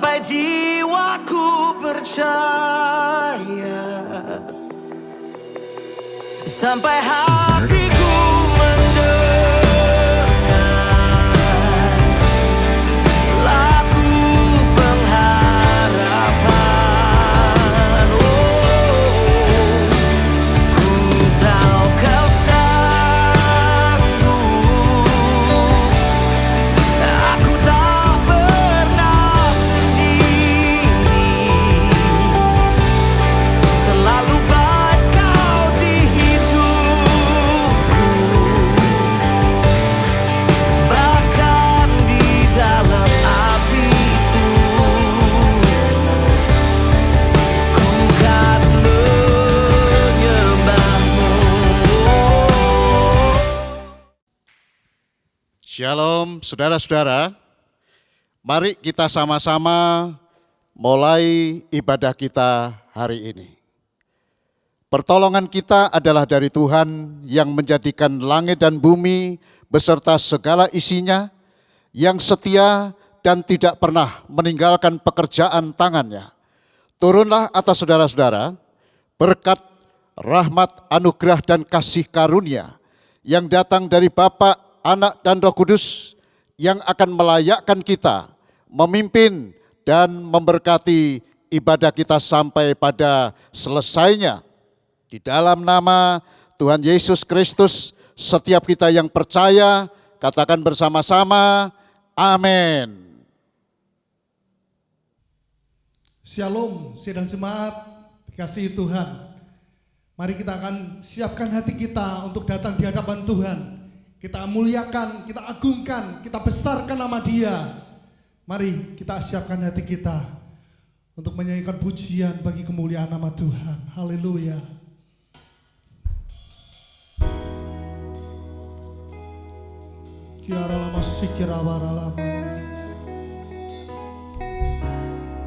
sampai jiwaku percaya, sampai hatiku mendengar lagu pengharapan. Ku tahu kau sanggup, aku tak pernah sendiri, selalu baik kau di hidupku, bahkan di dalam apiku, ku kan menyembahmu. Shalom saudara-saudara, mari kita sama-sama mulai ibadah kita hari ini. Pertolongan kita adalah dari Tuhan yang menjadikan langit dan bumi beserta segala isinya, yang setia dan tidak pernah meninggalkan pekerjaan tangannya. Turunlah atas saudara-saudara berkat, rahmat, anugerah dan kasih karunia yang datang dari Bapa, Anak dan Roh Kudus, yang akan melayakkan kita memimpin dan memberkati ibadah kita sampai pada selesainya. Di dalam nama Tuhan Yesus Kristus, setiap kita yang percaya katakan bersama-sama, amin. Shalom, sidang jemaat, dikasihi Tuhan. Mari kita akan siapkan hati kita untuk datang di hadapan Tuhan. Kita muliakan, kita agungkan, kita besarkan nama Dia. Mari kita siapkan hati kita untuk menyanyikan pujian bagi kemuliaan nama Tuhan. Haleluya. Kiara lama sikira waralama.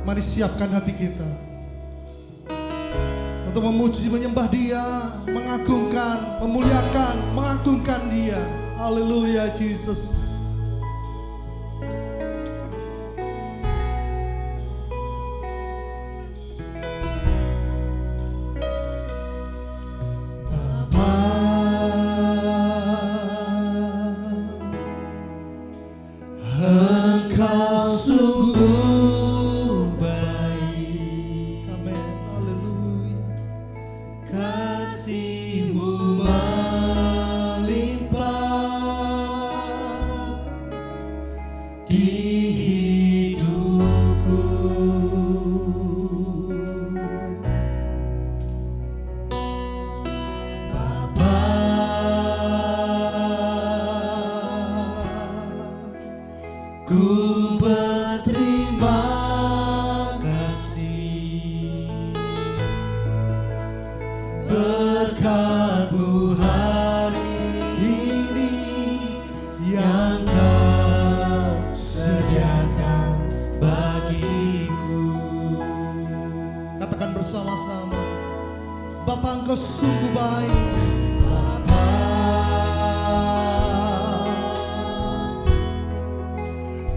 Mari siapkan hati kita untuk memuji, menyembah Dia, mengagungkan, memuliakan, mengagungkan Dia. Haleluya, Jesus. Engkau sungguh baik, Amin. Haleluya. kasih-Mu melimpah di hidupku. Bapa, ku berterima kasih berkat-Mu hari ini yang Kau sediakan bagiku. Katakan bersama-sama, Bapa, Engkau sungguh baik. Bapa,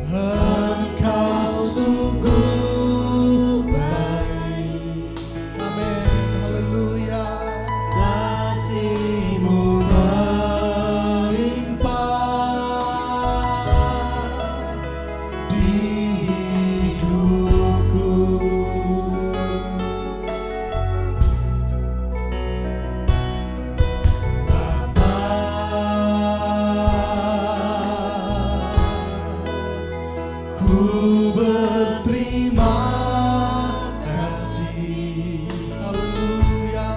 Engkau sungguh baik, Amin. Haleluya. kasih-Mu melimpah di hidupku. Bapa, ku berterima kasih Haleluya.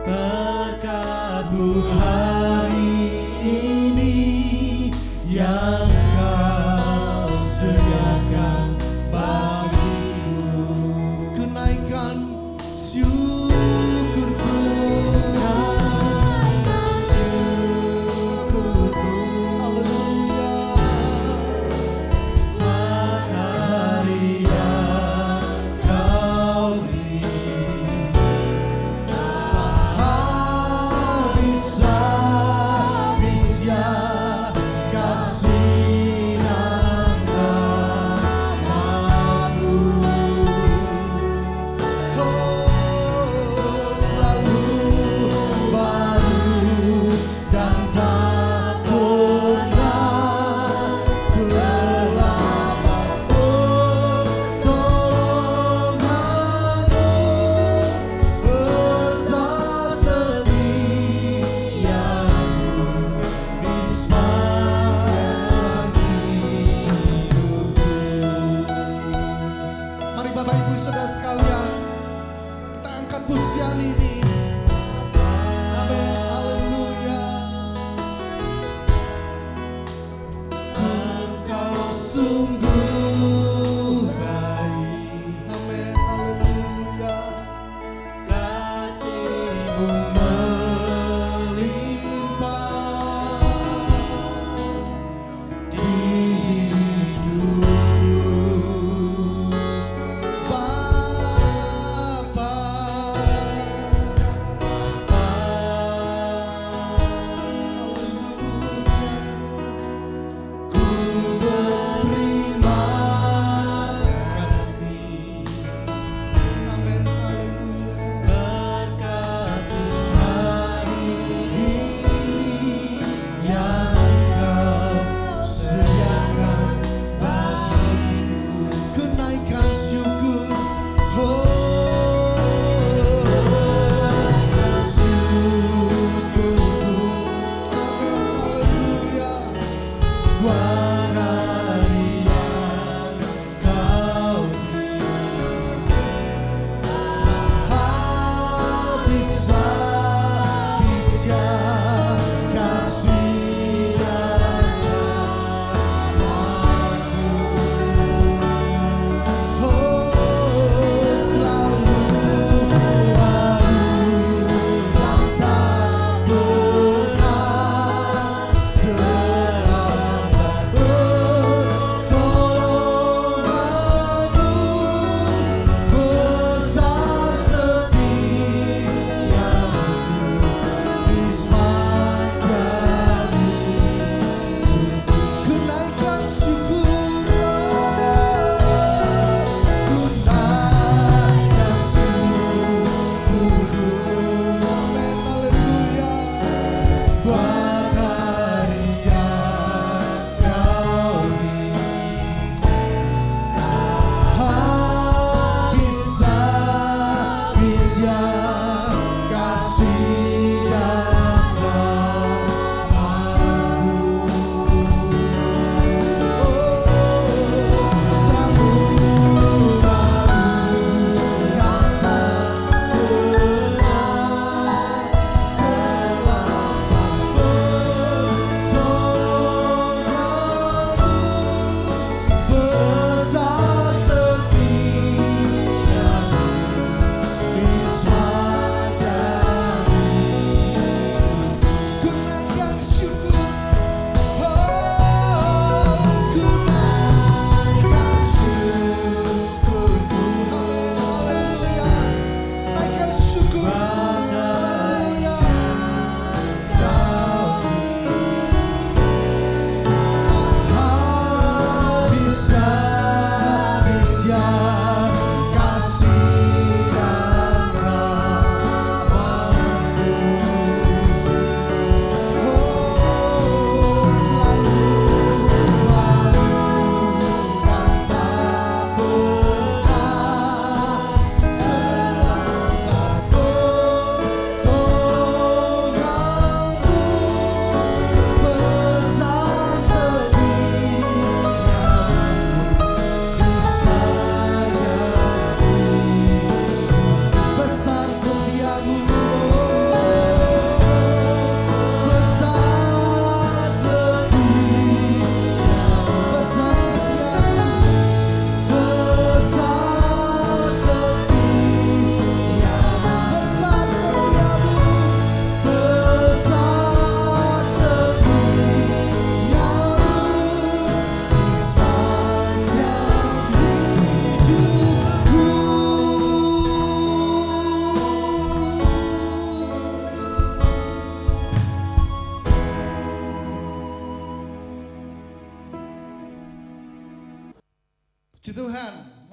berkat-Mu hari ini yang Kau sediakan bagiku. Ku naikkan syukurku. Naikkan syukurku Haleluya. Habis-habisnya kasih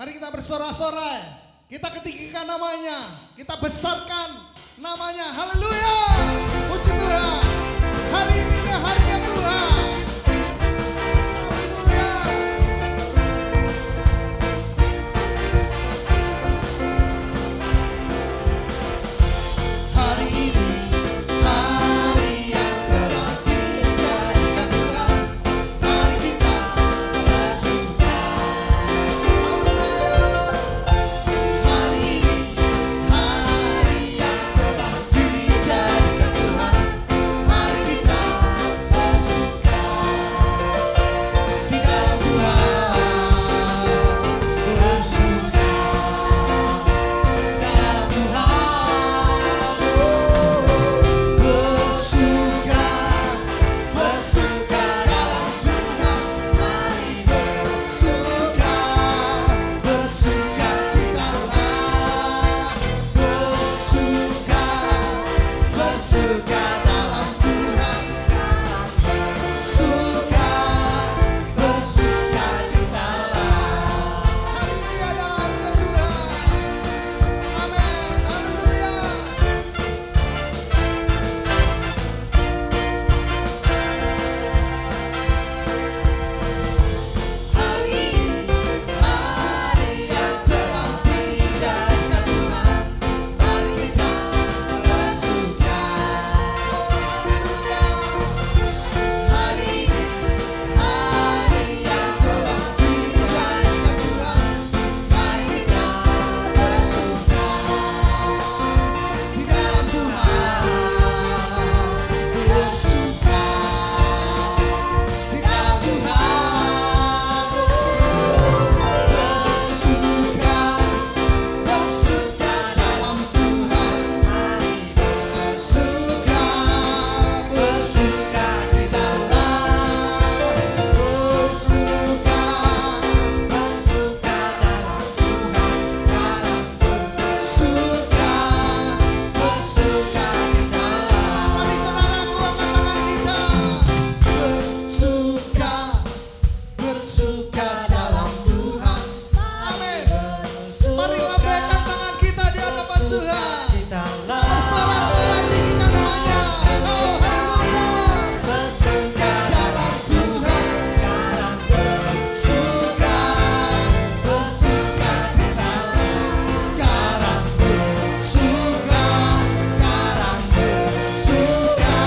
Mari kita bersorak-sorai. Kita ketinggikan namanya. Kita besarkan namanya. Haleluya. Puji Tuhan. Hari ini harinya Tuhan. Haleluya. Hari ini hari yang telah dijadikan Tuhan. Mari kita bersuka. Hari ini hari yang telah dijadikan Tuhan. Mari kita bersuka di dalam Tuhan. Bersuka dalam Tuhan. Bersuka, bersuka dalam Tuhan. Mari bersuka, bersuka citalah. Bersuka, bersuka dalam Tuhan. Bersuka, bersuka citalah. Hari ini ada harga Tuhan. Amin. Haleluya. Hari ini hari yang telah dijadikan Tuhan. Mari kita bersuka. Haleluya. Hari ini hari yang telah dijadikan Tuhan. Mari kita bersuka di dalam Tuhan. Bersuka di dalam Tuhan. Bersuka, bersuka dalam Tuhan. Mari bersuka, bersuka citalah. Bersuka, bersuka dalam Tuhan. Sekarang bersuka, bersuka citalah. Mari saudaraku angkat tangan kita. Bersuka, bersuka dalam Tuhan. Amin. Mari lambaikan tangan kita di hadapan Tuhan. Bersorak-sorai tinggikan namanya. Oh, haleluya. Bersuka dalam Tuhan. Sekarang bersuka, bersuka citalah. Sekarang bersuka, sekarang bersuka,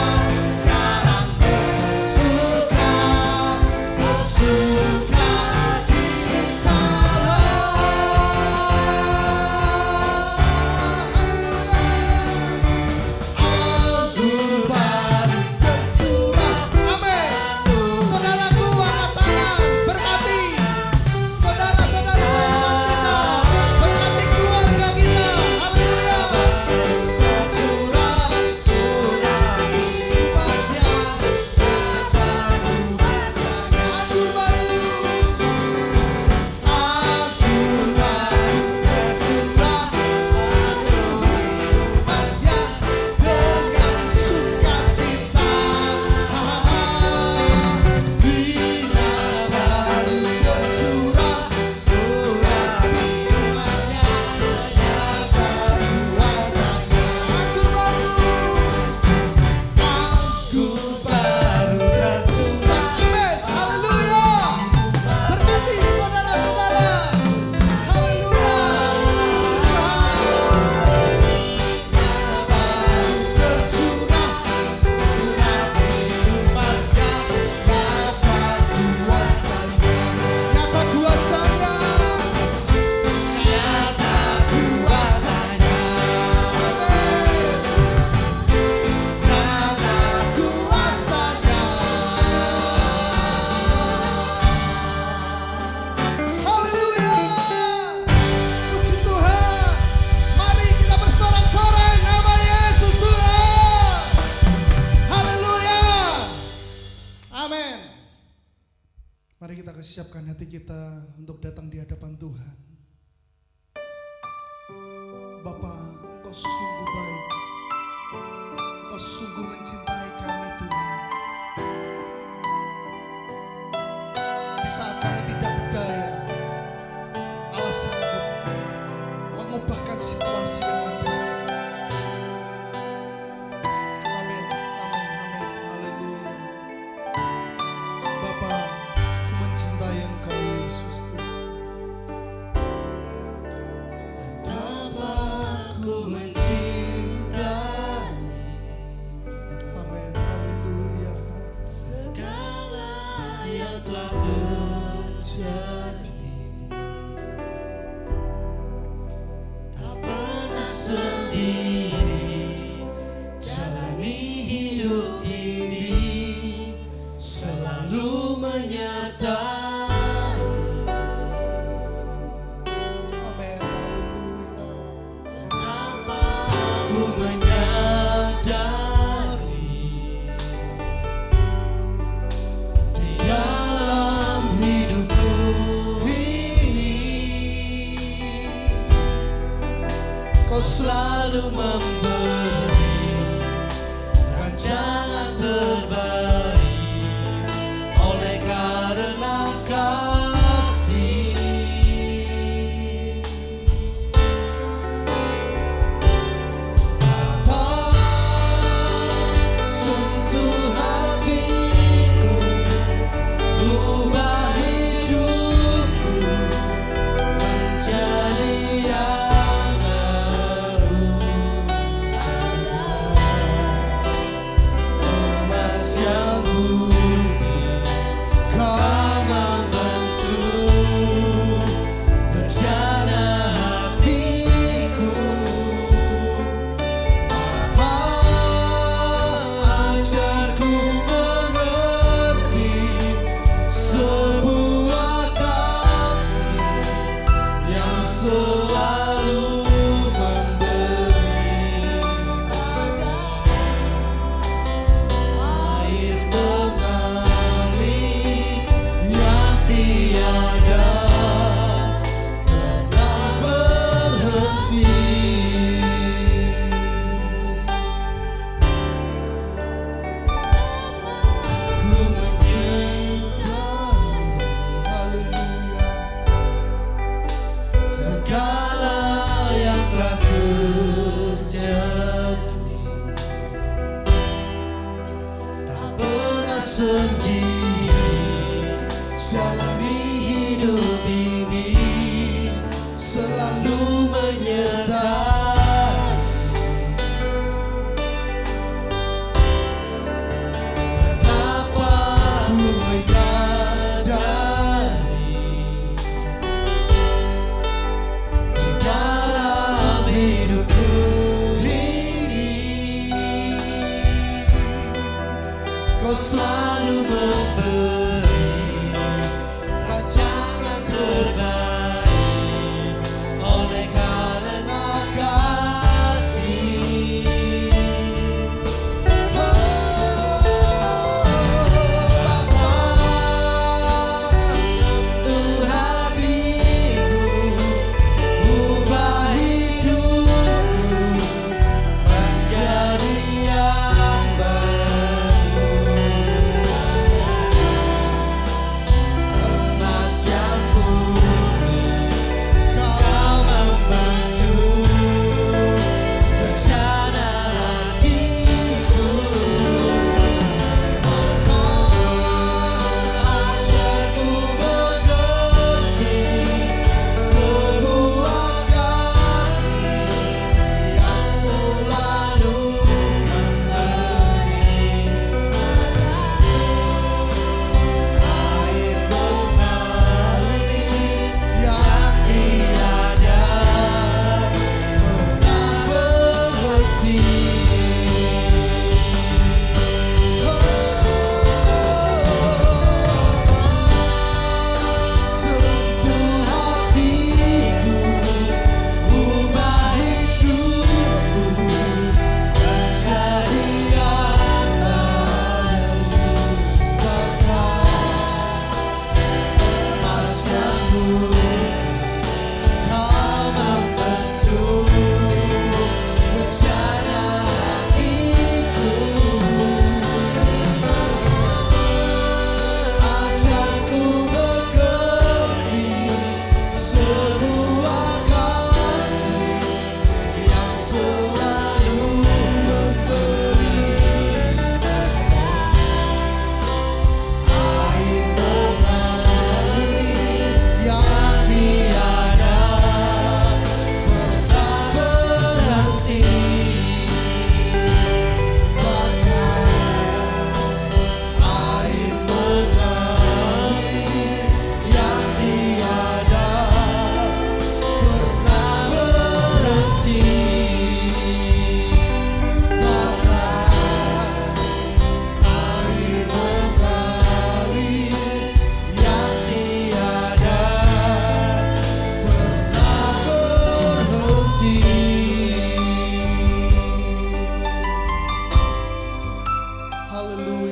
sekarang bersuka, bersuka citalah. Anggur baru tercurah. Amin. Saudaraku angkat tangan, berkati saudara-saudara seiman kita, berkati keluarga kita. Haleluya. Tercurah, hikmatnya kata kuasa. Anggur baru, anggur baru tercurah, hikmatnya dengan sukacita. Bina baru tercurah, hikmatnya nyata kuasanya. Anggur baru, anggur baru tercurah. Amin. Haleluya. Berkati saudara-saudara. Haleluya. Puji Tuhan. Baru tercurah, hikmatnya nyata kuasanya. Nyata kuasanya. Nyata kuasanya. Amin. Nyata kuasanya. Haleluya. Puji Tuhan. Mari kita bersorak-sorai nama Yesus Tuhan. Haleluya. Amin. Mari kita siapkan hati kita untuk datang di hadapan Tuhan. Bapa, Engkau sungguh baik. Engkau sungguh mencintai kami Tuhan. Di saat kami tidak berdaya, alasan telah terjadi, tak pernah sendiri jalani hidup ini, selalu menyertai. Amin. Haleluya. Betapa ku menyadari di dalam hidupku ini, kau selalu memberi rancangan terbaik oleh karena kasih. Bapa, sentuh hatiku, ubah hidupku menjadi yang baru. Emas yang murni, kau membentuk rencana hatiku. Ajarku mengerti sebuah kasih yang selalu memberi air mengalir yang tiada pernah berhenti. Ku mencintai, haleluya, segala yang telah terjadi, tak pernah sendiri jalani hidup ini, selalu menyertai. Betapa ku menyadari di dalam hidupku ini, kau selalu memberi rancangan terbaik oleh karena kasih. Bapa, sentuh hatiku, ubah hidupku menjadi yang baru. Emas yang murni,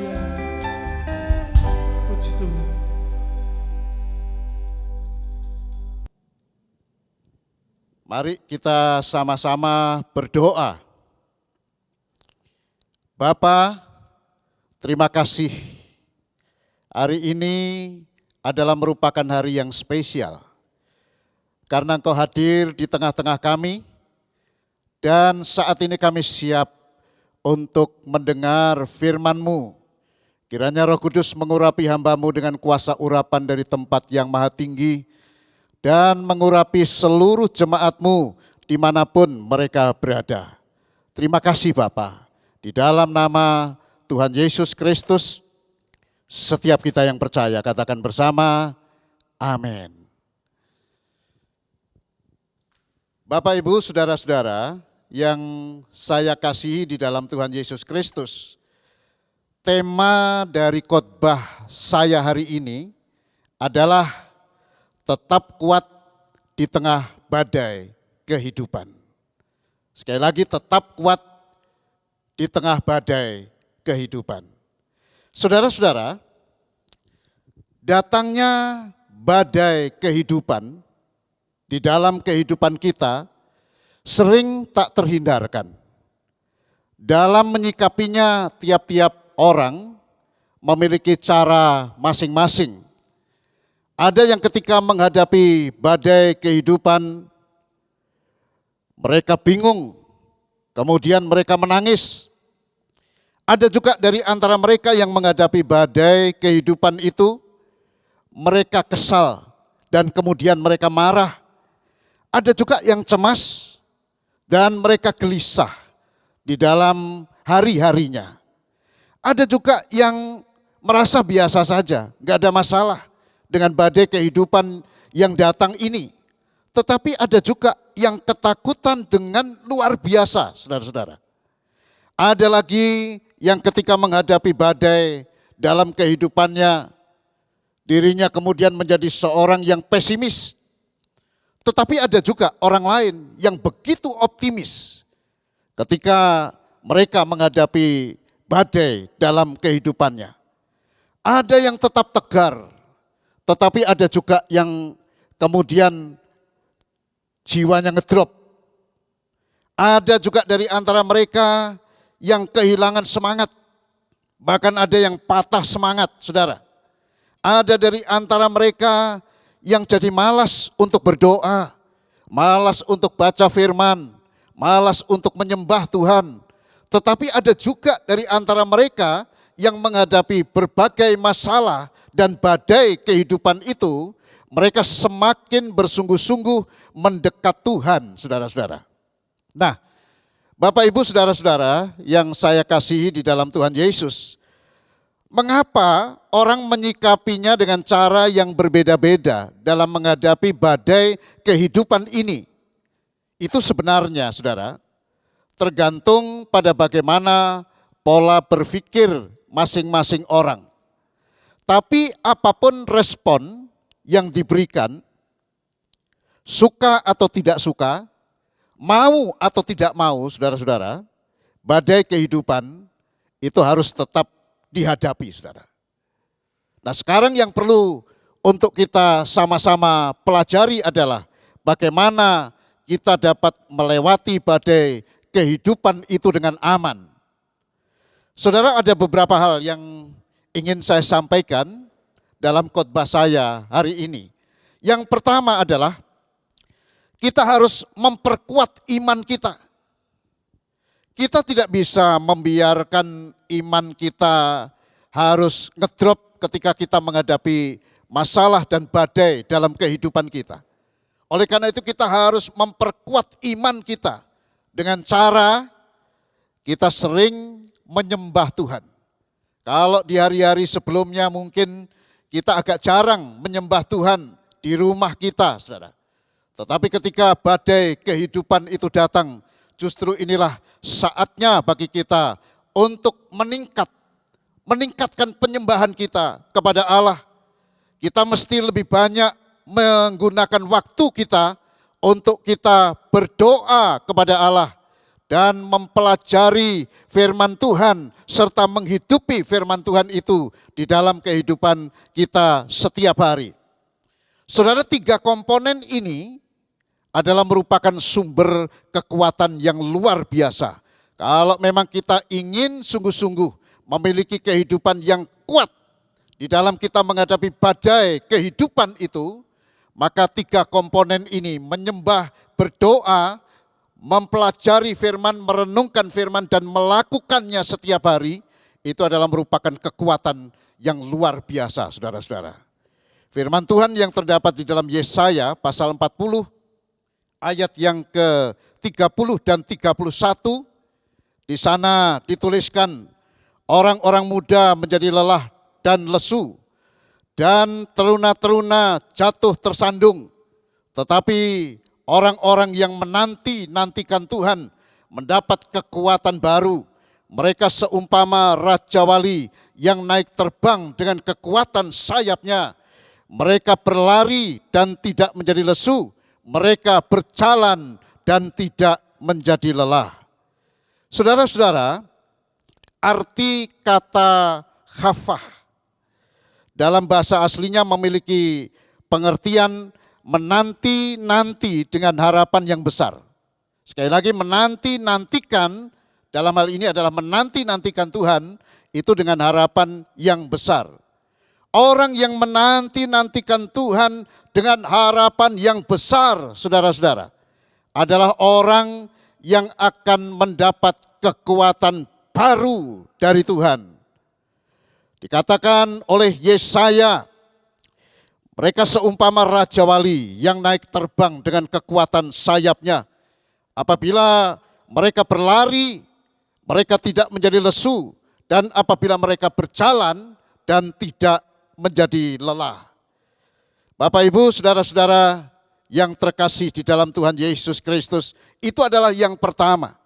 Haleluya. Puji Tuhan. Mari kita sama-sama berdoa. Bapa, terima kasih. Hari ini adalah merupakan hari yang spesial. Karena Engkau hadir di tengah-tengah kami, dan saat ini kami siap untuk mendengar firman-Mu. Kiranya Roh Kudus mengurapi hamba-Mu dengan kuasa urapan dari tempat yang maha tinggi, dan mengurapi seluruh jemaat-Mu dimanapun mereka berada. Terima kasih Bapa. Di dalam nama Tuhan Yesus Kristus, setiap kita yang percaya katakan bersama, amin. Bapak, Ibu, saudara-saudara yang saya kasihi di dalam Tuhan Yesus Kristus, tema dari khotbah saya hari ini adalah tetap kuat di tengah badai kehidupan. Sekali lagi, tetap kuat di tengah badai kehidupan. Saudara-saudara, datangnya badai kehidupan di dalam kehidupan kita sering tak terhindarkan. Dalam menyikapinya, tiap-tiap orang memiliki cara masing-masing. Ada yang ketika menghadapi badai kehidupan, mereka bingung, kemudian mereka menangis. Ada juga dari antara mereka yang menghadapi badai kehidupan itu, mereka kesal dan kemudian mereka marah. Ada juga yang cemas dan mereka gelisah di dalam hari-harinya. Ada juga yang merasa biasa saja, gak ada masalah dengan badai kehidupan yang datang ini. Tetapi ada juga yang ketakutan dengan luar biasa, saudara-saudara. Ada lagi yang ketika menghadapi badai dalam kehidupannya, dirinya kemudian menjadi seorang yang pesimis. Tetapi ada juga orang lain yang begitu optimis ketika mereka menghadapi badai dalam kehidupannya. Ada yang tetap tegar, tetapi ada juga yang kemudian jiwanya ngedrop. Ada juga dari antara mereka yang kehilangan semangat, bahkan ada yang patah semangat, saudara. Ada dari antara mereka yang jadi malas untuk berdoa, malas untuk baca firman, malas untuk menyembah Tuhan. Tetapi ada juga dari antara mereka yang menghadapi berbagai masalah dan badai kehidupan itu, mereka semakin bersungguh-sungguh mendekat Tuhan, saudara-saudara. Nah, Bapak, Ibu, saudara-saudara yang saya kasihi di dalam Tuhan Yesus, mengapa orang menyikapinya dengan cara yang berbeda-beda dalam menghadapi badai kehidupan ini? Itu sebenarnya, saudara, tergantung pada bagaimana pola berpikir masing-masing orang. Tapi apapun respon yang diberikan, suka atau tidak suka, mau atau tidak mau, saudara-saudara, badai kehidupan itu harus tetap dihadapi, saudara. Nah, sekarang yang perlu untuk kita sama-sama pelajari adalah bagaimana kita dapat melewati badai kehidupan itu dengan aman. Saudara, ada beberapa hal yang ingin saya sampaikan dalam khotbah saya hari ini. Yang pertama adalah kita harus memperkuat iman kita. Kita tidak bisa membiarkan iman kita harus ngedrop ketika kita menghadapi masalah dan badai dalam kehidupan kita. Oleh karena itu kita harus memperkuat iman kita dengan cara kita sering menyembah Tuhan. Kalau di hari-hari sebelumnya mungkin kita agak jarang menyembah Tuhan di rumah kita, saudara. Tetapi ketika badai kehidupan itu datang, justru inilah saatnya bagi kita untuk meningkatkan penyembahan kita kepada Allah. Kita mesti lebih banyak menggunakan waktu kita untuk kita berdoa kepada Allah dan mempelajari firman Tuhan serta menghidupi firman Tuhan itu di dalam kehidupan kita setiap hari. Saudara, 3 komponen ini adalah merupakan sumber kekuatan yang luar biasa. Kalau memang kita ingin sungguh-sungguh memiliki kehidupan yang kuat di dalam kita menghadapi badai kehidupan itu, maka 3 komponen ini, menyembah, berdoa, mempelajari firman, merenungkan firman, dan melakukannya setiap hari, itu adalah merupakan kekuatan yang luar biasa, saudara-saudara. Firman Tuhan yang terdapat di dalam Yesaya pasal 40, ayat yang ke-30 dan 31, di sana dituliskan, orang-orang muda menjadi lelah dan lesu, dan teruna-teruna jatuh tersandung. Tetapi orang-orang yang menanti-nantikan Tuhan mendapat kekuatan baru. Mereka seumpama Raja Wali yang naik terbang dengan kekuatan sayapnya. Mereka berlari dan tidak menjadi lesu. Mereka berjalan dan tidak menjadi lelah. Saudara-saudara, arti kata khafah dalam bahasa aslinya memiliki pengertian menanti-nanti dengan harapan yang besar. Sekali lagi, menanti-nantikan dalam hal ini adalah menanti-nantikan Tuhan itu dengan harapan yang besar. Orang yang menanti-nantikan Tuhan dengan harapan yang besar, saudara-saudara, adalah orang yang akan mendapat kekuatan baru dari Tuhan. Dikatakan oleh Yesaya, mereka seumpama Raja Wali yang naik terbang dengan kekuatan sayapnya. Apabila mereka berlari, mereka tidak menjadi lesu. Dan apabila mereka berjalan dan tidak menjadi lelah. Bapak, Ibu, saudara-saudara yang terkasih di dalam Tuhan Yesus Kristus, itu adalah yang pertama.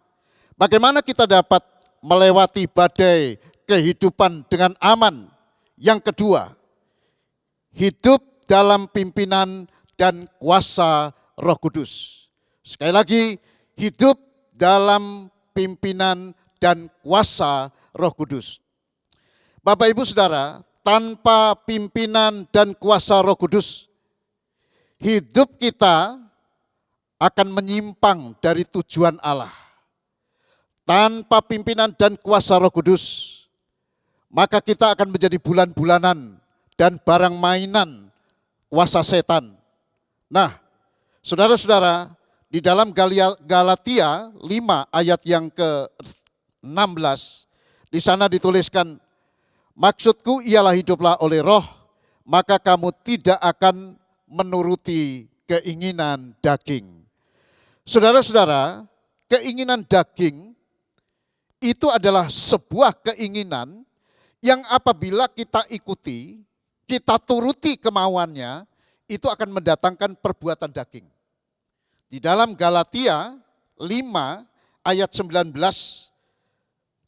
Bagaimana kita dapat melewati badai kehidupan dengan aman? Yang kedua, hidup dalam pimpinan dan kuasa Roh Kudus. Sekali lagi, hidup dalam pimpinan dan kuasa Roh Kudus. Bapak, Ibu, Saudara, tanpa pimpinan dan kuasa Roh Kudus, hidup kita akan menyimpang dari tujuan Allah. Tanpa pimpinan dan kuasa Roh Kudus, maka kita akan menjadi bulan-bulanan dan barang mainan kuasa setan. Nah, saudara-saudara, di dalam Galatia 5 ayat yang ke-16, di sana dituliskan, maksudku ialah hiduplah oleh roh, maka kamu tidak akan menuruti keinginan daging. Saudara-saudara, keinginan daging itu adalah sebuah keinginan yang apabila kita ikuti, kita turuti kemauannya, itu akan mendatangkan perbuatan daging. Di dalam Galatia 5 ayat 19,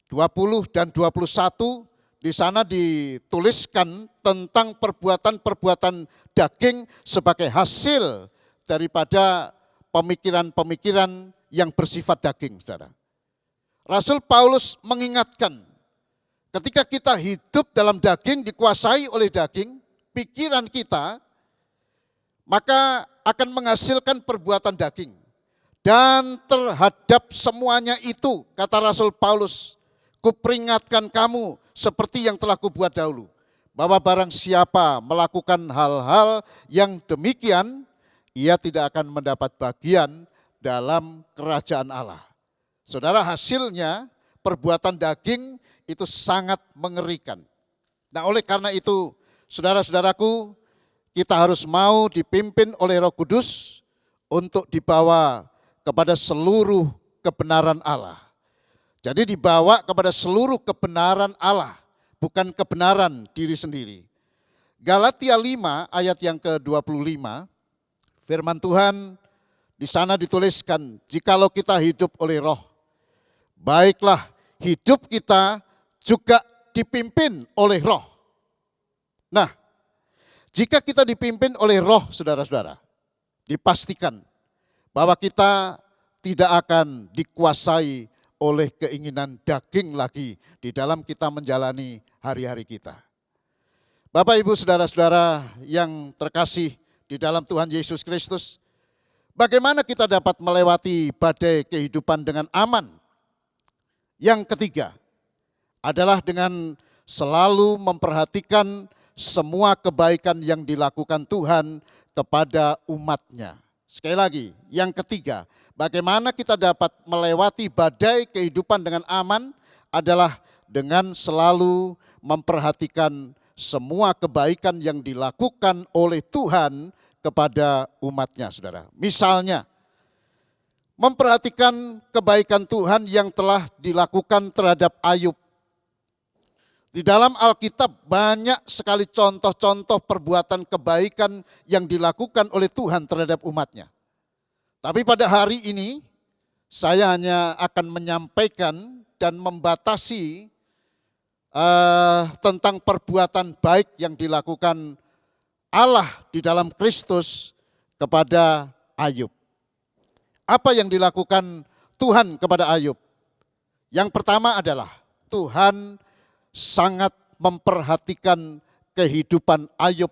20 dan 21, di sana dituliskan tentang perbuatan-perbuatan daging sebagai hasil daripada pemikiran-pemikiran yang bersifat daging, saudara. Rasul Paulus mengingatkan, ketika kita hidup dalam daging, dikuasai oleh daging, pikiran kita, maka akan menghasilkan perbuatan daging. Dan terhadap semuanya itu, kata Rasul Paulus, kuperingatkan kamu seperti yang telah kubuat dahulu, bahwa barang siapa melakukan hal-hal yang demikian, ia tidak akan mendapat bagian dalam kerajaan Allah. Saudara, hasilnya perbuatan daging itu sangat mengerikan. Nah, oleh karena itu, saudara-saudaraku, kita harus mau dipimpin oleh Roh Kudus untuk dibawa kepada seluruh kebenaran Allah. Jadi dibawa kepada seluruh kebenaran Allah, bukan kebenaran diri sendiri. Galatia 5 ayat yang ke-25, firman Tuhan di sana dituliskan, jikalau kita hidup oleh roh, baiklah hidup kita juga dipimpin oleh roh. Nah, jika kita dipimpin oleh roh, saudara-saudara, dipastikan bahwa kita tidak akan dikuasai oleh keinginan daging lagi di dalam kita menjalani hari-hari kita. Bapak, Ibu, saudara-saudara yang terkasih di dalam Tuhan Yesus Kristus, bagaimana kita dapat melewati badai kehidupan dengan aman? Yang ketiga adalah dengan selalu memperhatikan semua kebaikan yang dilakukan Tuhan kepada umat-Nya. Sekali lagi, yang ketiga, bagaimana kita dapat melewati badai kehidupan dengan aman adalah dengan selalu memperhatikan semua kebaikan yang dilakukan oleh Tuhan kepada umat-Nya, saudara. Misalnya, memperhatikan kebaikan Tuhan yang telah dilakukan terhadap Ayub. Di dalam Alkitab banyak sekali contoh-contoh perbuatan kebaikan yang dilakukan oleh Tuhan terhadap umat-Nya. Tapi pada hari ini saya hanya akan menyampaikan dan membatasi tentang perbuatan baik yang dilakukan Allah di dalam Kristus kepada Ayub. Apa yang dilakukan Tuhan kepada Ayub? Yang pertama adalah Tuhan sangat memperhatikan kehidupan Ayub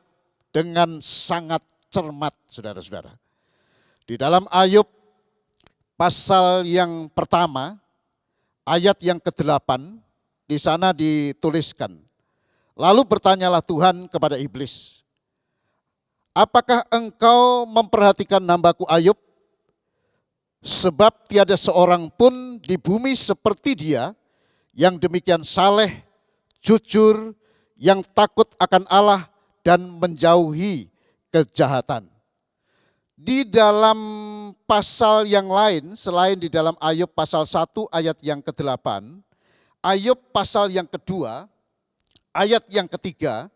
dengan sangat cermat, saudara-saudara. Di dalam Ayub pasal yang pertama, ayat yang ke-8, di sana dituliskan, lalu bertanyalah Tuhan kepada iblis, apakah engkau memperhatikan hambaku Ayub? Sebab tiada seorang pun di bumi seperti dia yang demikian saleh, jujur, yang takut akan Allah dan menjauhi kejahatan. Di dalam pasal yang lain, selain di dalam Ayub pasal 1 ayat yang ke-8, Ayub pasal yang kedua, ayat yang ketiga,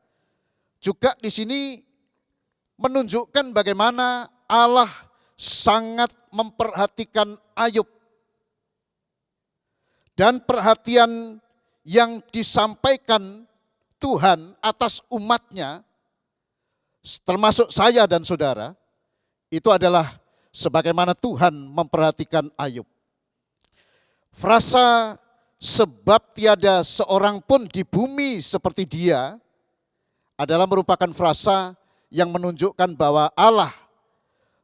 juga di sini menunjukkan bagaimana Allah sangat memperhatikan Ayub. Dan perhatian yang disampaikan Tuhan atas umat-Nya, termasuk saya dan saudara, itu adalah sebagaimana Tuhan memperhatikan Ayub. Frasa sebab tiada seorang pun di bumi seperti dia adalah merupakan frasa yang menunjukkan bahwa Allah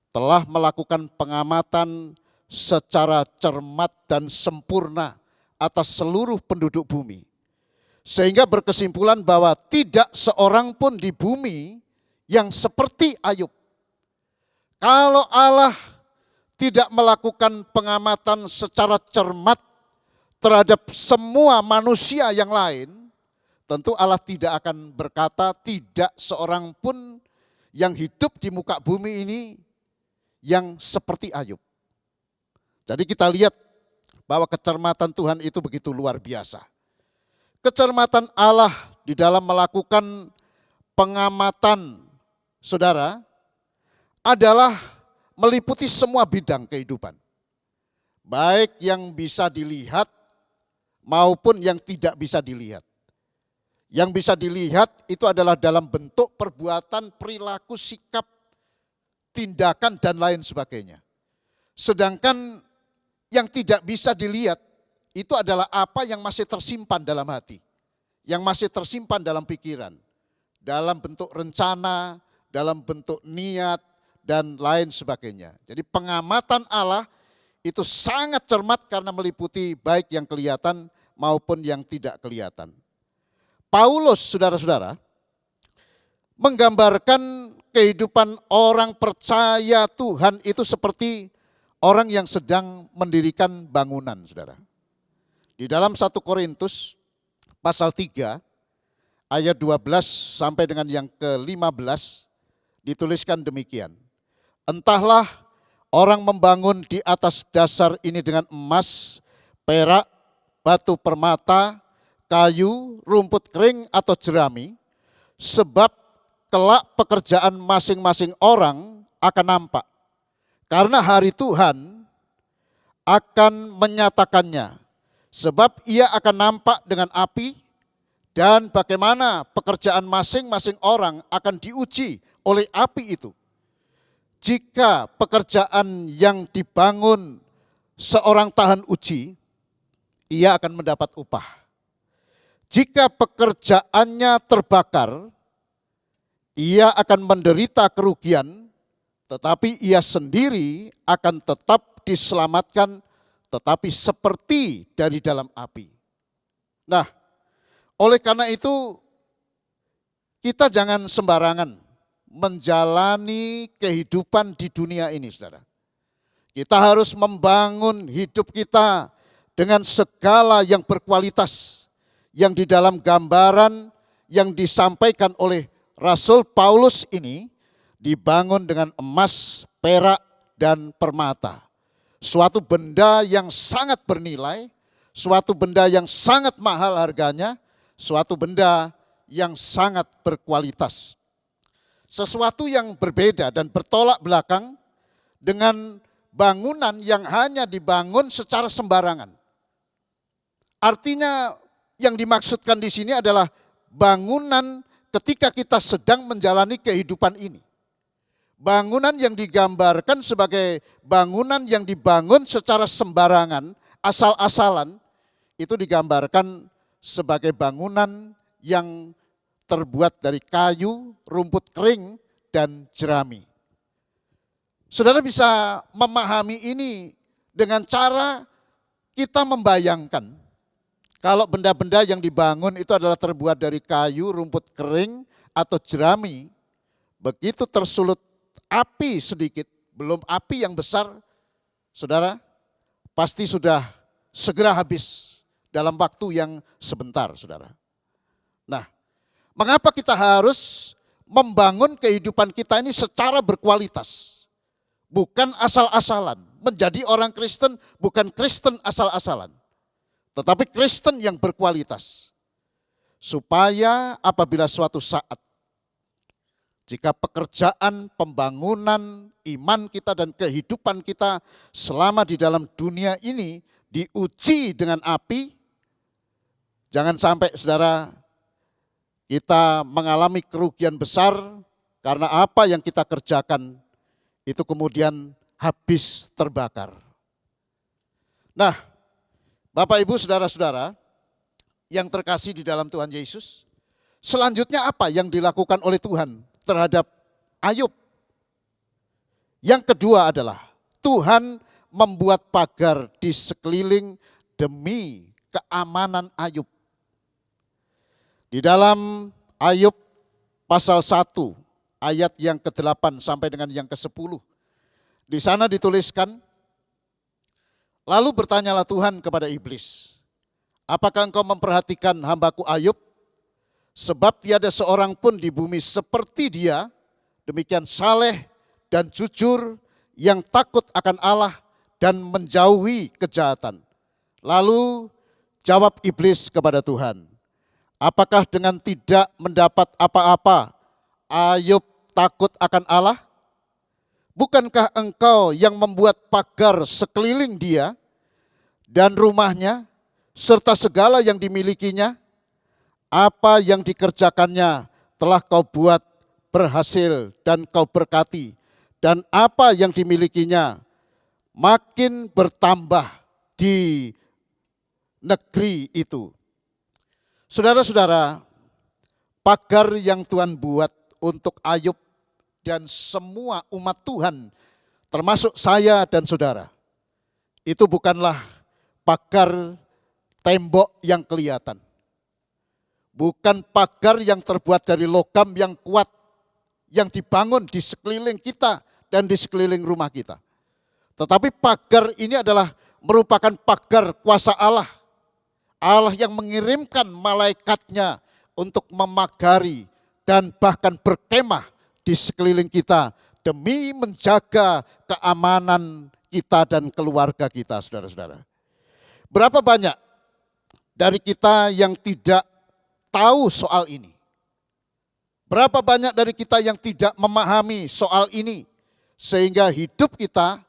telah melakukan pengamatan secara cermat dan sempurna atas seluruh penduduk bumi. Sehingga berkesimpulan bahwa tidak seorang pun di bumi yang seperti Ayub. Kalau Allah tidak melakukan pengamatan secara cermat terhadap semua manusia yang lain, tentu Allah tidak akan berkata tidak seorang pun yang hidup di muka bumi ini yang seperti Ayub. Jadi kita lihat bahwa kecermatan Tuhan itu begitu luar biasa. Kecermatan Allah di dalam melakukan pengamatan, saudara, adalah meliputi semua bidang kehidupan. Baik yang bisa dilihat maupun yang tidak bisa dilihat. Yang bisa dilihat itu adalah dalam bentuk perbuatan, perilaku, sikap, tindakan, dan lain sebagainya. Sedangkan yang tidak bisa dilihat itu adalah apa yang masih tersimpan dalam hati, yang masih tersimpan dalam pikiran, dalam bentuk rencana, dalam bentuk niat, dan lain sebagainya. Jadi pengamatan Allah itu sangat cermat karena meliputi baik yang kelihatan maupun yang tidak kelihatan. Paulus, saudara-saudara, menggambarkan kehidupan orang percaya Tuhan itu seperti orang yang sedang mendirikan bangunan, saudara. Di dalam 1 Korintus pasal 3 ayat 12 sampai dengan yang ke-15 dituliskan demikian. Entahlah orang membangun di atas dasar ini dengan emas, perak, batu permata, kayu, rumput kering atau jerami, sebab kelak pekerjaan masing-masing orang akan nampak. Karena hari Tuhan akan menyatakannya, sebab ia akan nampak dengan api dan bagaimana pekerjaan masing-masing orang akan diuji oleh api itu. Jika pekerjaan yang dibangun seorang tahan uji, ia akan mendapat upah. Jika pekerjaannya terbakar, ia akan menderita kerugian, tetapi ia sendiri akan tetap diselamatkan, tetapi seperti dari dalam api. Nah, oleh karena itu kita jangan sembarangan menjalani kehidupan di dunia ini, saudara. Kita harus membangun hidup kita dengan segala yang berkualitas, yang di dalam gambaran yang disampaikan oleh Rasul Paulus ini dibangun dengan emas, perak, dan permata. Suatu benda yang sangat bernilai, suatu benda yang sangat mahal harganya, suatu benda yang sangat berkualitas. Sesuatu yang berbeda dan bertolak belakang dengan bangunan yang hanya dibangun secara sembarangan. Artinya yang dimaksudkan di sini adalah bangunan ketika kita sedang menjalani kehidupan ini. Bangunan yang digambarkan sebagai bangunan yang dibangun secara sembarangan, asal-asalan, itu digambarkan sebagai bangunan yang terbuat dari kayu, rumput kering, dan jerami. Saudara bisa memahami ini dengan cara kita membayangkan kalau benda-benda yang dibangun itu adalah terbuat dari kayu, rumput kering, atau jerami, begitu tersulut api sedikit, belum api yang besar, saudara, pasti sudah segera habis dalam waktu yang sebentar, saudara. Nah, mengapa kita harus membangun kehidupan kita ini secara berkualitas? Bukan asal-asalan. Menjadi orang Kristen bukan Kristen asal-asalan, tetapi Kristen yang berkualitas. Supaya apabila suatu saat, jika pekerjaan pembangunan iman kita dan kehidupan kita selama di dalam dunia ini diuji dengan api, jangan sampai saudara kita mengalami kerugian besar karena apa yang kita kerjakan itu kemudian habis terbakar. Nah, Bapak, Ibu, saudara-saudara yang terkasih di dalam Tuhan Yesus, selanjutnya apa yang dilakukan oleh Tuhan terhadap Ayub? Yang kedua adalah Tuhan membuat pagar di sekeliling demi keamanan Ayub. Di dalam Ayub pasal 1 ayat yang ke-8 sampai dengan yang ke-10. Di sana dituliskan, lalu bertanyalah Tuhan kepada iblis, apakah engkau memperhatikan hambaku Ayub? Sebab tiada seorang pun di bumi seperti dia, demikian saleh dan jujur, yang takut akan Allah dan menjauhi kejahatan. Lalu jawab iblis kepada Tuhan, apakah dengan tidak mendapat apa-apa Ayub takut akan Allah? Bukankah engkau yang membuat pagar sekeliling dia dan rumahnya serta segala yang dimilikinya? Apa yang dikerjakannya telah kau buat berhasil dan kau berkati, dan apa yang dimilikinya makin bertambah di negeri itu. Saudara-saudara, pagar yang Tuhan buat untuk Ayub dan semua umat Tuhan, termasuk saya dan saudara, itu bukanlah pagar tembok yang kelihatan. Bukan pagar yang terbuat dari logam yang kuat, yang dibangun di sekeliling kita dan di sekeliling rumah kita. Tetapi pagar ini adalah merupakan pagar kuasa Allah. Allah yang mengirimkan malaikatnya untuk memagari dan bahkan berkemah di sekeliling kita demi menjaga keamanan kita dan keluarga kita, saudara-saudara. Berapa banyak dari kita yang tidak tahu soal ini? Berapa banyak dari kita yang tidak memahami soal ini sehingga hidup kita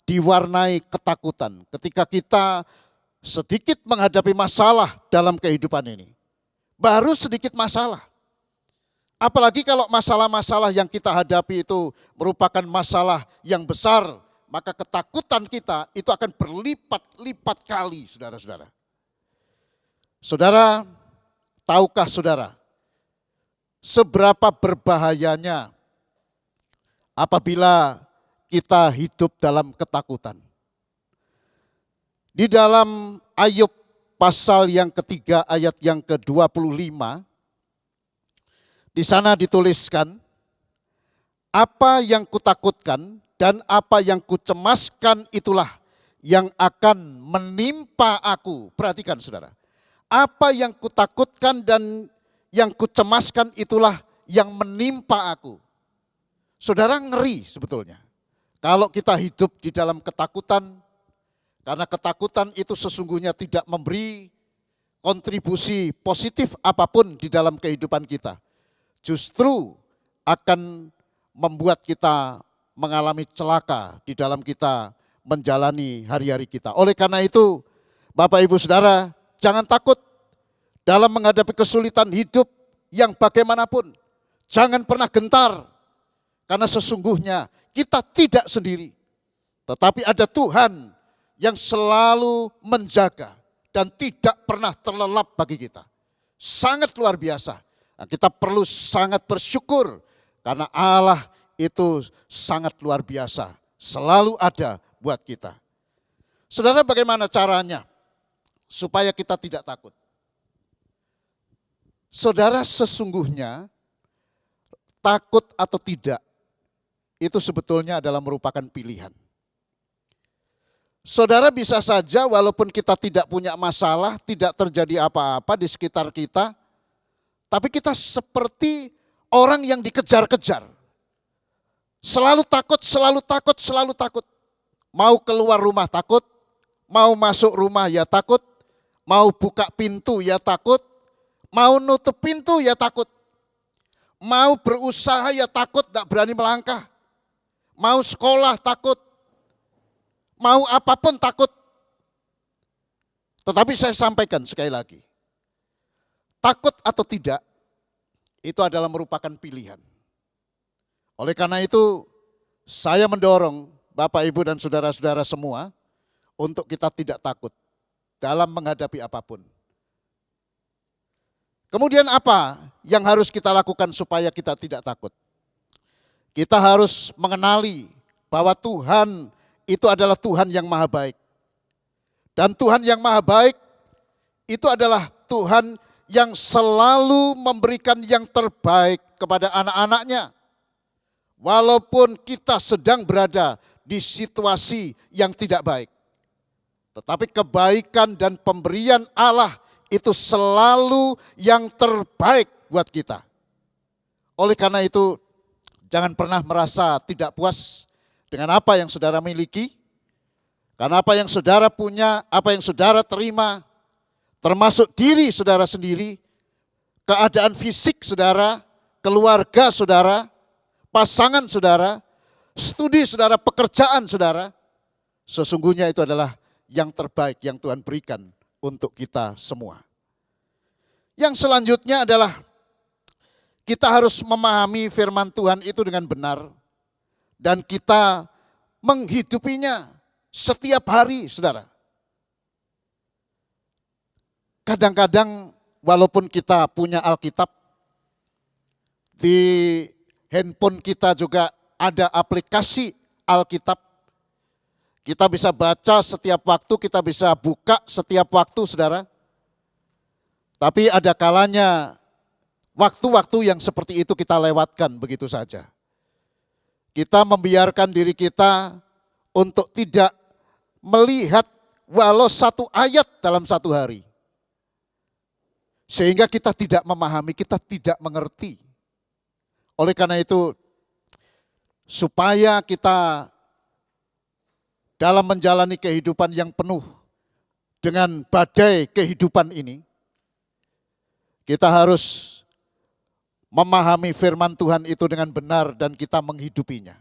diwarnai ketakutan ketika kita sedikit menghadapi masalah dalam kehidupan ini. Baru sedikit masalah. Apalagi kalau masalah-masalah yang kita hadapi itu merupakan masalah yang besar, maka ketakutan kita itu akan berlipat-lipat kali, saudara-saudara. Saudara, tahukah saudara, seberapa berbahayanya apabila kita hidup dalam ketakutan? Di dalam Ayub pasal yang ketiga ayat yang ke-25, di sana dituliskan, apa yang kutakutkan dan apa yang kucemaskan itulah yang akan menimpa aku. Perhatikan saudara, apa yang kutakutkan dan yang kucemaskan itulah yang menimpa aku. Saudara, ngeri sebetulnya kalau kita hidup di dalam ketakutan, karena ketakutan itu sesungguhnya tidak memberi kontribusi positif apapun di dalam kehidupan kita. Justru akan membuat kita mengalami celaka di dalam kita menjalani hari-hari kita. Oleh karena itu, Bapak Ibu Saudara, jangan takut dalam menghadapi kesulitan hidup yang bagaimanapun. Jangan pernah gentar, karena sesungguhnya kita tidak sendiri. Tetapi ada Tuhan yang selalu menjaga dan tidak pernah terlelap bagi kita. Sangat luar biasa. Nah, kita perlu sangat bersyukur karena Allah itu sangat luar biasa. Selalu ada buat kita. Saudara, bagaimana caranya supaya kita tidak takut? Saudara, sesungguhnya takut atau tidak itu sebetulnya adalah merupakan pilihan. Saudara, bisa saja walaupun kita tidak punya masalah, tidak terjadi apa-apa di sekitar kita, tapi kita seperti orang yang dikejar-kejar. Selalu takut, selalu takut, selalu takut. Mau keluar rumah takut, mau masuk rumah ya takut, mau buka pintu ya takut, mau nutup pintu ya takut. Mau berusaha ya takut, tak berani melangkah. Mau sekolah takut, mau apapun takut. Tetapi saya sampaikan sekali lagi, takut atau tidak, itu adalah merupakan pilihan. Oleh karena itu, saya mendorong Bapak, Ibu, dan saudara-saudara semua untuk kita tidak takut dalam menghadapi apapun. Kemudian apa yang harus kita lakukan supaya kita tidak takut? Kita harus mengenali bahwa Tuhan itu adalah Tuhan yang maha baik. Dan Tuhan yang maha baik itu adalah Tuhan yang selalu memberikan yang terbaik kepada anak-anaknya. Walaupun kita sedang berada di situasi yang tidak baik. Tetapi kebaikan dan pemberian Allah itu selalu yang terbaik buat kita. Oleh karena itu, jangan pernah merasa tidak puas dengan apa yang saudara miliki. Karena apa yang saudara punya, apa yang saudara terima, termasuk diri saudara sendiri, keadaan fisik saudara, keluarga saudara, pasangan saudara, studi saudara, pekerjaan saudara, sesungguhnya itu adalah yang terbaik yang Tuhan berikan untuk kita semua. Yang selanjutnya adalah kita harus memahami firman Tuhan itu dengan benar dan kita menghidupinya setiap hari, saudara. Kadang-kadang walaupun kita punya Alkitab, di handphone kita juga ada aplikasi Alkitab. Kita bisa baca setiap waktu, kita bisa buka setiap waktu, saudara. Tapi ada kalanya waktu-waktu yang seperti itu kita lewatkan begitu saja. Kita membiarkan diri kita untuk tidak melihat walau satu ayat dalam satu hari. Sehingga kita tidak memahami, kita tidak mengerti. Oleh karena itu, supaya kita dalam menjalani kehidupan yang penuh dengan badai kehidupan ini, kita harus memahami firman Tuhan itu dengan benar dan kita menghidupinya.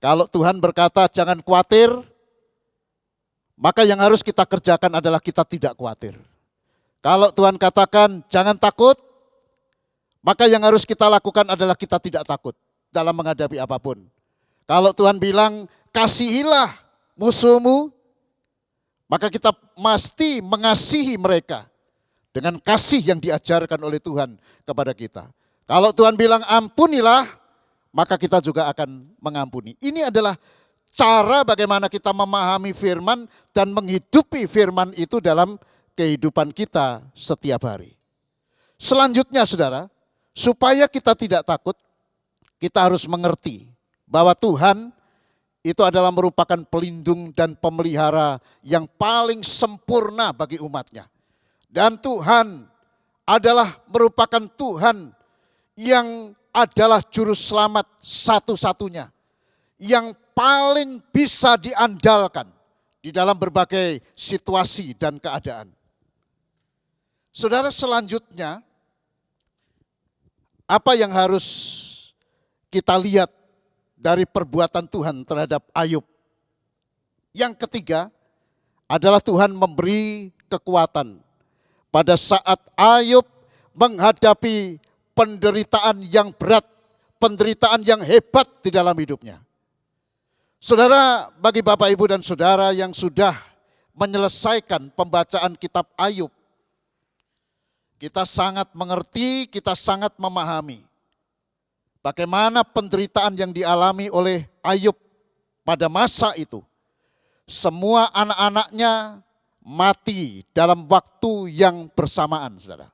Kalau Tuhan berkata jangan khawatir, maka yang harus kita kerjakan adalah kita tidak khawatir. Kalau Tuhan katakan jangan takut, maka yang harus kita lakukan adalah kita tidak takut dalam menghadapi apapun. Kalau Tuhan bilang kasihilah musuhmu, maka kita mesti mengasihi mereka dengan kasih yang diajarkan oleh Tuhan kepada kita. Kalau Tuhan bilang ampunilah, maka kita juga akan mengampuni. Ini adalah cara bagaimana kita memahami firman dan menghidupi firman itu dalam kehidupan kita setiap hari. Selanjutnya saudara, supaya kita tidak takut, kita harus mengerti bahwa Tuhan itu adalah merupakan pelindung dan pemelihara yang paling sempurna bagi umatnya. Dan Tuhan adalah merupakan Tuhan yang adalah juru selamat satu-satunya, yang paling bisa diandalkan di dalam berbagai situasi dan keadaan. Saudara, selanjutnya apa yang harus kita lihat dari perbuatan Tuhan terhadap Ayub? Yang ketiga adalah Tuhan memberi kekuatan pada saat Ayub menghadapi penderitaan yang berat, penderitaan yang hebat di dalam hidupnya. Saudara, bagi Bapak Ibu dan Saudara yang sudah menyelesaikan pembacaan kitab Ayub, kita sangat mengerti, kita sangat memahami bagaimana penderitaan yang dialami oleh Ayub pada masa itu. Semua anak-anaknya mati dalam waktu yang bersamaan, saudara.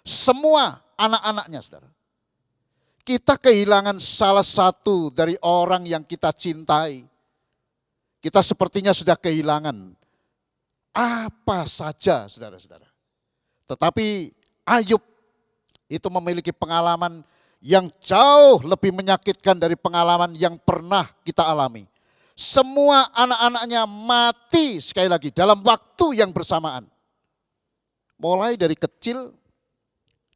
Semua anak-anaknya, saudara. Kita kehilangan salah satu dari orang yang kita cintai. Kita sepertinya sudah kehilangan apa saja, saudara-saudara. Tetapi Ayub itu memiliki pengalaman yang jauh lebih menyakitkan dari pengalaman yang pernah kita alami. Semua anak-anaknya mati sekali lagi dalam waktu yang bersamaan. Mulai dari kecil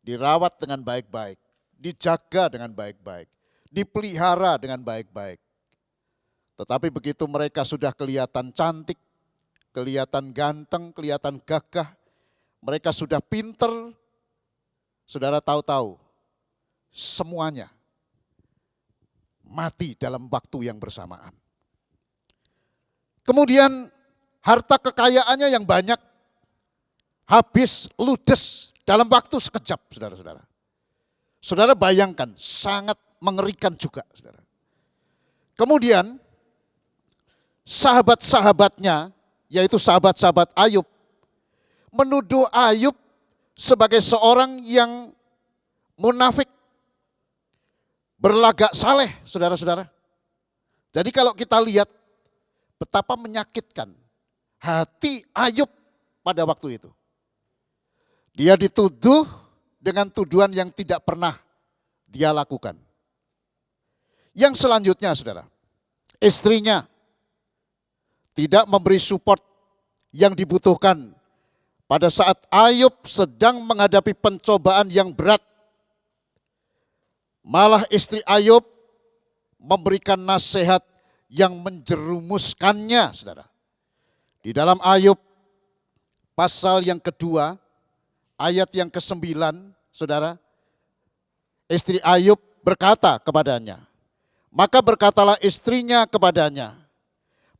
dirawat dengan baik-baik, dijaga dengan baik-baik, dipelihara dengan baik-baik. Tetapi begitu mereka sudah kelihatan cantik, kelihatan ganteng, kelihatan gagah, mereka sudah pinter, saudara tahu-tahu semuanya mati dalam waktu yang bersamaan. Kemudian harta kekayaannya yang banyak habis ludes dalam waktu sekejap, saudara-saudara. Saudara bayangkan, sangat mengerikan juga, saudara. Kemudian sahabat-sahabatnya, yaitu sahabat-sahabat Ayub, menuduh Ayub sebagai seorang yang munafik, berlagak saleh, saudara-saudara. Jadi kalau kita lihat betapa menyakitkan hati Ayub pada waktu itu. Dia dituduh dengan tuduhan yang tidak pernah dia lakukan. Yang selanjutnya, saudara, istrinya tidak memberi support yang dibutuhkan pada saat Ayub sedang menghadapi pencobaan yang berat. Malah istri Ayub memberikan nasihat yang menjerumuskannya, saudara. Di dalam Ayub pasal yang kedua, ayat yang ke-9, saudara, istri Ayub berkata kepadanya, maka berkatalah istrinya kepadanya,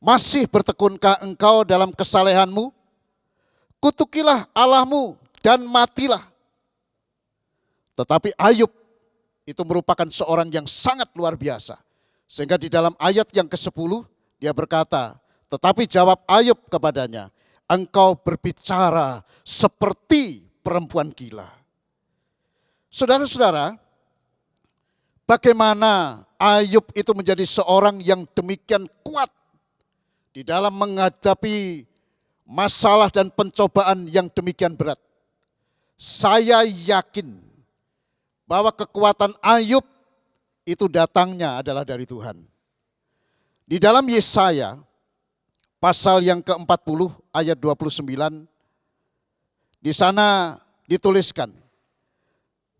masih bertekunkah engkau dalam kesalehanmu? Kutukilah Allahmu dan matilah. Tetapi Ayub itu merupakan seorang yang sangat luar biasa. Sehingga di dalam ayat yang ke-10 dia berkata, tetapi jawab Ayub kepadanya, engkau berbicara seperti perempuan gila. Saudara-saudara, bagaimana Ayub itu menjadi seorang yang demikian kuat di dalam menghadapi masalah dan pencobaan yang demikian berat. Saya yakin bahwa kekuatan Ayub itu datangnya adalah dari Tuhan. Di dalam Yesaya pasal yang ke-40 ayat 29, di sana dituliskan,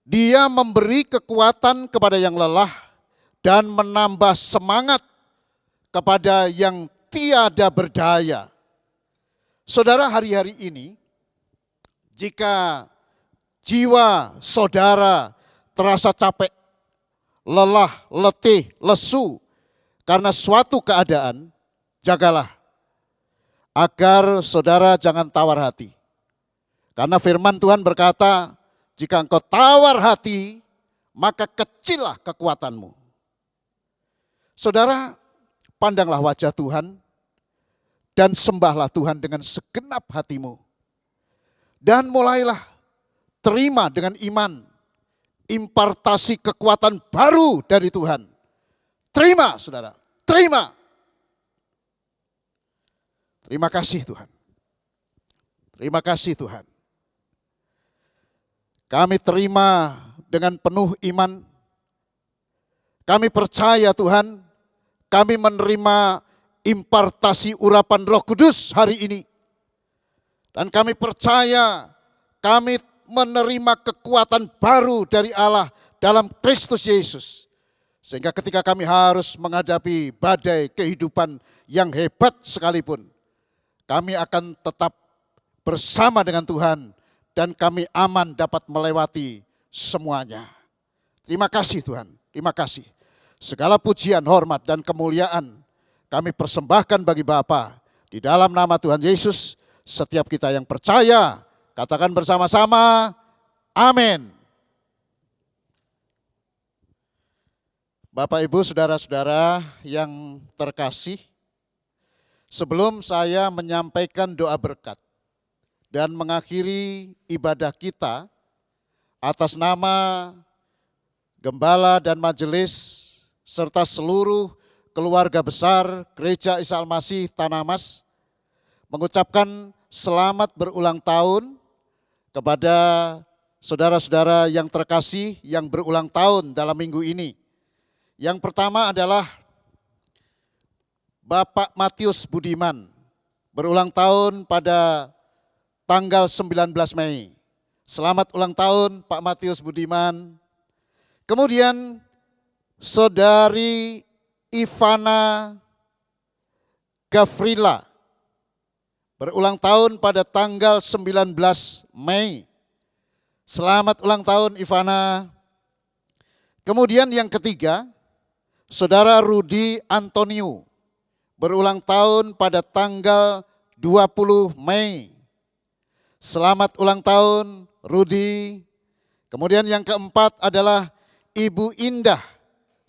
dia memberi kekuatan kepada yang lelah dan menambah semangat kepada yang tiada berdaya. Saudara, hari-hari ini jika jiwa saudara terasa capek, lelah, letih, lesu karena suatu keadaan, jagalah agar saudara jangan tawar hati. Karena firman Tuhan berkata, jika engkau tawar hati, maka kecillah kekuatanmu. Saudara, pandanglah wajah Tuhan dan sembahlah Tuhan dengan segenap hatimu. Dan mulailah terima dengan iman impartasi kekuatan baru dari Tuhan. Terima, saudara, terima. Terima kasih Tuhan. Terima kasih Tuhan. Kami terima dengan penuh iman. Kami percaya Tuhan, kami menerima impartasi urapan Roh Kudus hari ini. Dan kami percaya kami menerima kekuatan baru dari Allah dalam Kristus Yesus. Sehingga ketika kami harus menghadapi badai kehidupan yang hebat sekalipun, kami akan tetap bersama dengan Tuhan dan kami aman dapat melewati semuanya. Terima kasih Tuhan, terima kasih. Segala pujian, hormat, dan kemuliaan kami persembahkan bagi Bapa. Di dalam nama Tuhan Yesus, setiap kita yang percaya, katakan bersama-sama, amin. Bapak, Ibu, saudara-saudara yang terkasih, sebelum saya menyampaikan doa berkat dan mengakhiri ibadah kita atas nama Gembala dan Majelis serta seluruh keluarga besar Gereja Isa Al-Masih Tanah Mas, mengucapkan selamat berulang tahun kepada saudara-saudara yang terkasih yang berulang tahun dalam minggu ini. Yang pertama adalah Bapak Matius Budiman, berulang tahun pada tanggal 19 Mei. Selamat ulang tahun Pak Matius Budiman. Kemudian Saudari Ivana Gafrila, berulang tahun pada tanggal 19 Mei. Selamat ulang tahun Ivana. Kemudian yang ketiga, Saudara Rudi Antonio, berulang tahun pada tanggal 20 Mei. Selamat ulang tahun Rudi. Kemudian yang keempat adalah Ibu Indah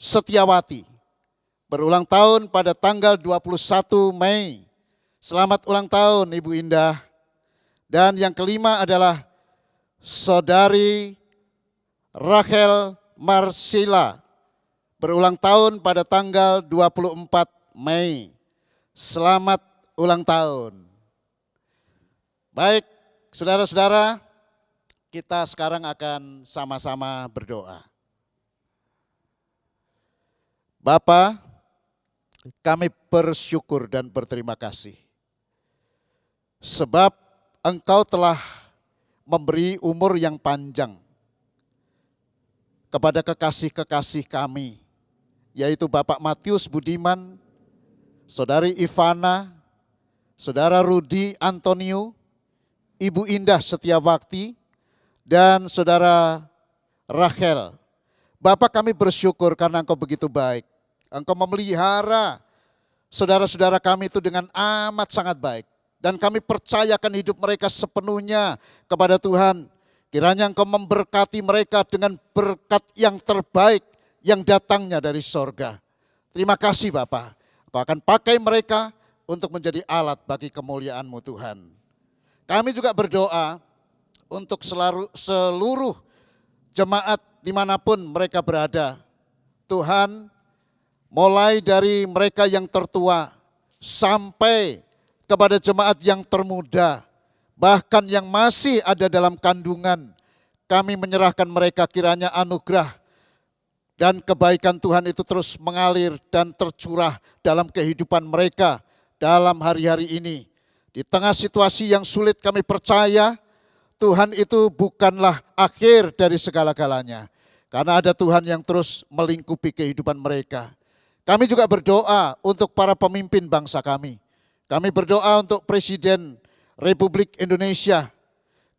Setiawati, berulang tahun pada tanggal 21 Mei. Selamat ulang tahun Ibu Indah. Dan yang kelima adalah Saudari Rachel Marsila, berulang tahun pada tanggal 24 Mei. Selamat ulang tahun. Baik, saudara-saudara, kita sekarang akan sama-sama berdoa. Bapa, kami bersyukur dan berterima kasih. Sebab Engkau telah memberi umur yang panjang kepada kekasih-kekasih kami, yaitu Bapak Matius Budiman, Saudari Ivana, Saudara Rudi Antonio, Ibu Indah Setiawati, dan Saudara Rachel. Bapak, kami bersyukur karena Engkau begitu baik. Engkau memelihara saudara-saudara kami itu dengan amat sangat baik. Dan kami percayakan hidup mereka sepenuhnya kepada Tuhan. Kiranya Engkau memberkati mereka dengan berkat yang terbaik yang datangnya dari sorga. Terima kasih Bapak. Engkau akan pakai mereka untuk menjadi alat bagi kemuliaan-Mu Tuhan. Kami juga berdoa untuk seluruh jemaat dimanapun mereka berada. Tuhan, mulai dari mereka yang tertua sampai kepada jemaat yang termuda, bahkan yang masih ada dalam kandungan, kami menyerahkan mereka, kiranya anugerah dan kebaikan Tuhan itu terus mengalir dan tercurah dalam kehidupan mereka dalam hari-hari ini. Di tengah situasi yang sulit, kami percaya Tuhan itu bukanlah akhir dari segala-galanya. Karena ada Tuhan yang terus melingkupi kehidupan mereka. Kami juga berdoa untuk para pemimpin bangsa kami. Kami berdoa untuk Presiden Republik Indonesia.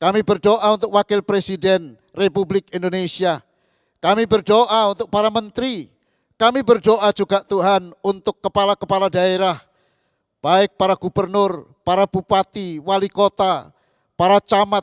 Kami berdoa untuk Wakil Presiden Republik Indonesia. Kami berdoa untuk para menteri. Kami berdoa juga Tuhan untuk kepala-kepala daerah. baik para gubernur, para bupati, wali kota, para camat,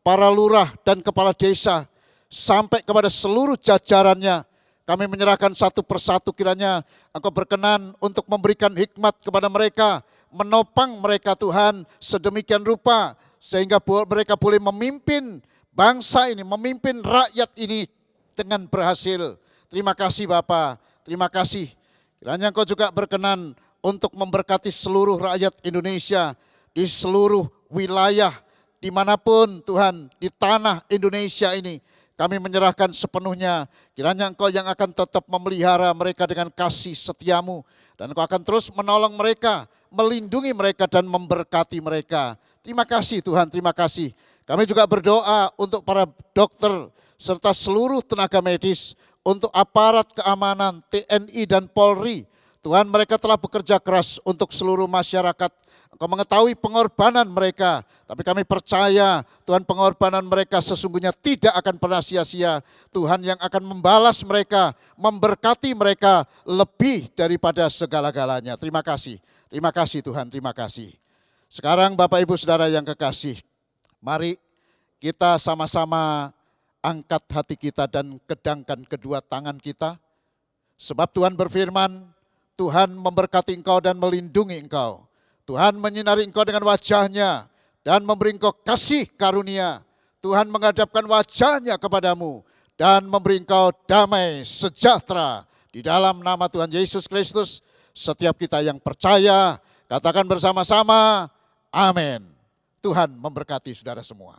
para lurah dan kepala desa, sampai kepada seluruh jajarannya. Kami menyerahkan satu persatu, kiranya Engkau berkenan untuk memberikan hikmat kepada mereka, menopang mereka Tuhan sedemikian rupa, sehingga mereka boleh memimpin bangsa ini, memimpin rakyat ini dengan berhasil. Terima kasih Bapa, terima kasih. Kiranya Engkau juga berkenan untuk memberkati seluruh rakyat Indonesia di seluruh wilayah, dimanapun Tuhan, di tanah Indonesia ini. Kami menyerahkan sepenuhnya, kiranya Engkau yang akan tetap memelihara mereka dengan kasih setiamu. Dan Engkau akan terus menolong mereka, melindungi mereka dan memberkati mereka. Terima kasih Tuhan, terima kasih. Kami juga berdoa untuk para dokter serta seluruh tenaga medis, untuk aparat keamanan, TNI dan Polri. Tuhan, mereka telah bekerja keras untuk seluruh masyarakat. Engkau mengetahui pengorbanan mereka, tapi kami percaya Tuhan, pengorbanan mereka sesungguhnya tidak akan pernah sia-sia. Tuhan yang akan membalas mereka, memberkati mereka lebih daripada segala-galanya. Terima kasih Tuhan, terima kasih. Sekarang Bapak Ibu Saudara yang kekasih, mari kita sama-sama angkat hati kita dan kedangkan kedua tangan kita. Sebab Tuhan berfirman, Tuhan memberkati engkau dan melindungi engkau. Tuhan menyinari engkau dengan wajahnya dan memberi engkau kasih karunia. Tuhan menghadapkan wajahnya kepadamu dan memberi engkau damai sejahtera. Di dalam nama Tuhan Yesus Kristus, setiap kita yang percaya, katakan bersama-sama, amin. Tuhan memberkati saudara semua.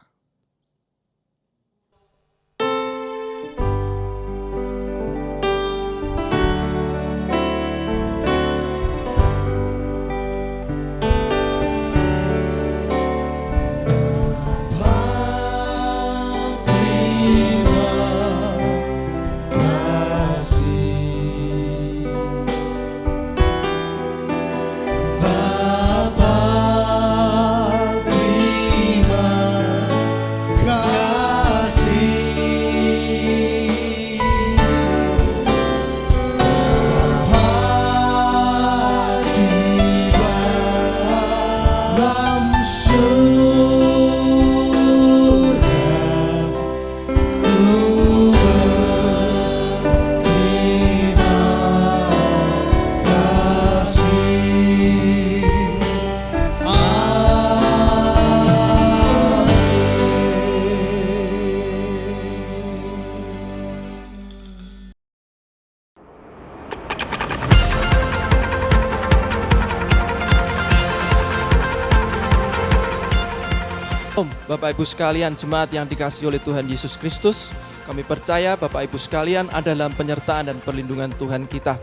Bapak Ibu sekalian, jemaat yang dikasihi oleh Tuhan Yesus Kristus, kami percaya Bapak Ibu sekalian ada dalam penyertaan dan perlindungan Tuhan kita.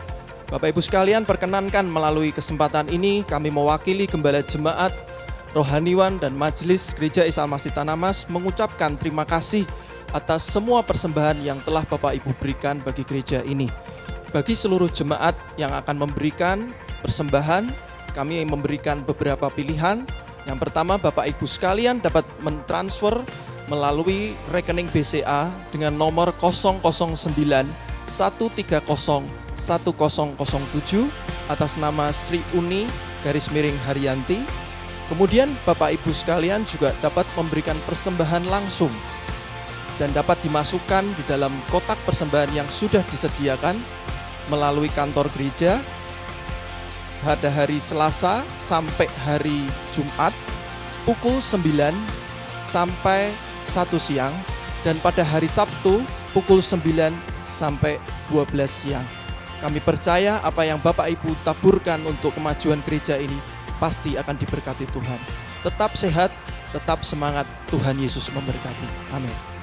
Bapak Ibu sekalian, perkenankan melalui kesempatan ini kami mewakili Gembala Jemaat, Rohaniwan dan Majelis Gereja Isa Al-Masih Tanamas mengucapkan terima kasih atas semua persembahan yang telah Bapak Ibu berikan bagi gereja ini. Bagi seluruh jemaat yang akan memberikan persembahan, kami memberikan beberapa pilihan. Yang pertama, Bapak Ibu sekalian dapat mentransfer melalui rekening BCA dengan nomor 009 130 1007 atas nama Sri Uni _Haryanti. Kemudian Bapak Ibu sekalian juga dapat memberikan persembahan langsung dan dapat dimasukkan di dalam kotak persembahan yang sudah disediakan melalui kantor gereja pada hari Selasa sampai hari Jumat pukul 9 sampai 1 siang dan pada hari Sabtu pukul 9 sampai 12 siang. Kami percaya apa yang Bapak Ibu taburkan untuk kemajuan gereja ini pasti akan diberkati Tuhan. Tetap sehat, tetap semangat, Tuhan Yesus memberkati. Amin.